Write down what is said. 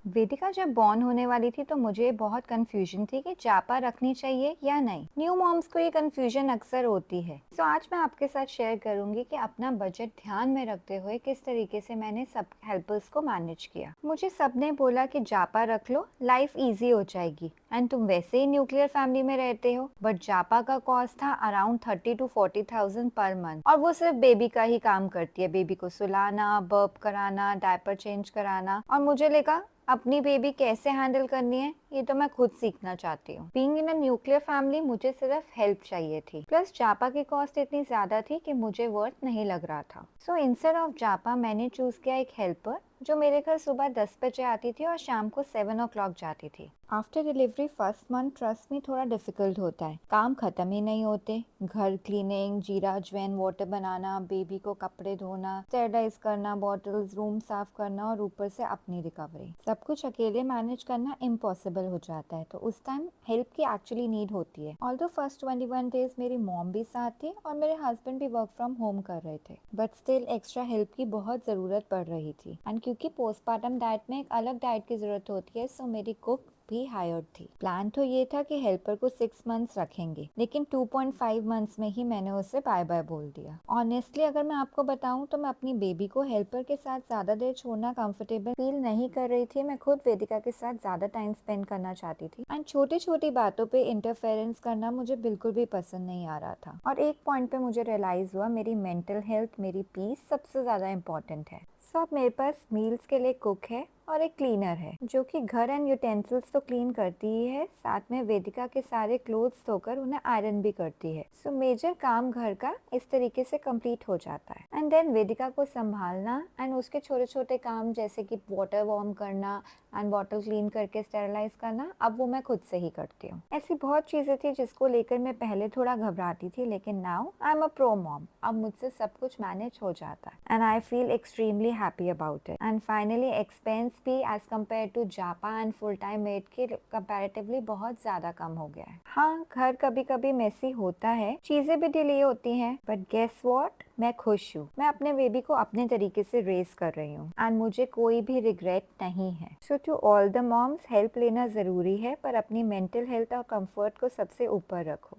वेदिका जब बॉर्न होने वाली थी तो मुझे बहुत कंफ्यूजन थी कि जापा रखनी चाहिए या नहीं। न्यू मॉम्स को ये कंफ्यूजन अक्सर होती है। तो आज मैं आपके साथ शेयर करूंगी कि अपना बजट ध्यान में रखते हुए किस तरीके से मैंने सब हेल्पर्स को मैनेज किया। मुझे सबने बोला कि जापा रख लो, लाइफ इजी हो जाएगी एंड तुम वैसे ही न्यूक्लियर फैमिली में रहते हो। बट जापा का कॉस्ट था अराउंड 30 to 40,000 पर मंथ और वो सिर्फ बेबी का ही काम करती है। बेबी को सुलाना, बर्प कराना, डायपर चेंज कराना। और मुझे लगा अपनी बेबी कैसे हैंडल करनी है ये तो मैं खुद सीखना चाहती हूँ। Being in a nuclear family मुझे सिर्फ हेल्प चाहिए थी, प्लस जापा की कॉस्ट इतनी ज्यादा थी कि मुझे वर्थ नहीं लग रहा था। सो इंस्टेड ऑफ जापा मैंने चूज किया एक हेल्पर जो मेरे घर सुबह 10 बजे आती थी और शाम को 7 o'clock जाती थी। After delivery first month trust में थोड़ा डिफिकल्ट होता है, काम खत्म ही नहीं होते। घर क्लीनिंग, जीरा अजवैन वाटर बनाना, बेबी को कपड़े धोना, स्टेरलाइज करना, बॉटल्स, रूम साफ करना और ऊपर से अपनी रिकवरी, सब कुछ अकेले मैनेज करना इम्पॉसिबल हो जाता है। तो उस टाइम हेल्प की एक्चुअली नीड होती है। ऑल्दो फर्स्ट 21 डेज मेरी मॉम भी साथ थी और मेरे हस्बैंड भी वर्क फ्रॉम होम कर रहे थे, बट स्टिल एक्स्ट्रा हेल्प की बहुत जरूरत पड़ रही थी। एंड क्योंकि पोस्टमार्टम डाइट में एक अलग डाइट की जरूरत होती है, सो मेरी कुक भी हायर्ड थी। प्लान तो ये था कि हेल्पर को 6 मंथ्स रखेंगे, लेकिन 2.5 मंथ्स में ही मैंने उसे बाय बाय बोल दिया। ऑनेस्टली अगर मैं आपको बताऊं तो मैं अपनी बेबी को हेल्पर के साथ ज्यादा देर छोड़ना कंफर्टेबल फील नहीं कर रही थी। मैं खुद वेदिका के साथ ज्यादा टाइम स्पेंड करना चाहती थी एंड छोटी छोटी बातों पे इंटरफेरेंस करना मुझे बिल्कुल भी पसंद नहीं आ रहा था। और एक पॉइंट पे मुझे रियलाइज हुआ मेरी मेंटल हेल्थ, मेरी पीस सबसे ज्यादा इम्पोर्टेंट है। सो अब मेरे पास मील्स के लिए कुक है और एक क्लीनर है जो कि घर एंड यूटेंसिल्स तो क्लीन करती ही है, साथ में वेदिका के सारे क्लोथ्स धोकर उन्हें आयरन भी करती है। सो मेजर काम घर का इस तरीके से कंप्लीट हो जाता है। एंड देन वेदिका को संभालना एंड उसके छोटे छोटे काम जैसे कि वाटर वार्म करना एंड बॉटल क्लीन करके स्टेरलाइज करना, अब वो मैं खुद से ही करती हूँ। ऐसी बहुत चीजें थी जिसको लेकर मैं पहले थोड़ा घबराती थी, लेकिन now I am a pro mom. अब मुझसे सब कुछ मैनेज हो जाता है and I feel extremely happy about it. And finally expense भी एज कम्पेयर टू जापा एंड फुल टाइम मेड के कंपैरेटिवली बहुत ज्यादा कम हो गया है। हाँ, घर कभी कभी मेसी होता है, चीजें भी डिले होती हैं, बट गेस व्हाट, मैं खुश हूँ। मैं अपने बेबी को अपने तरीके से रेस कर रही हूँ एंड मुझे कोई भी रिग्रेट नहीं है। So to all the moms, help लेना जरूरी है पर अपनी मेंटल हेल्थ और कंफर्ट को सबसे ऊपर रखो।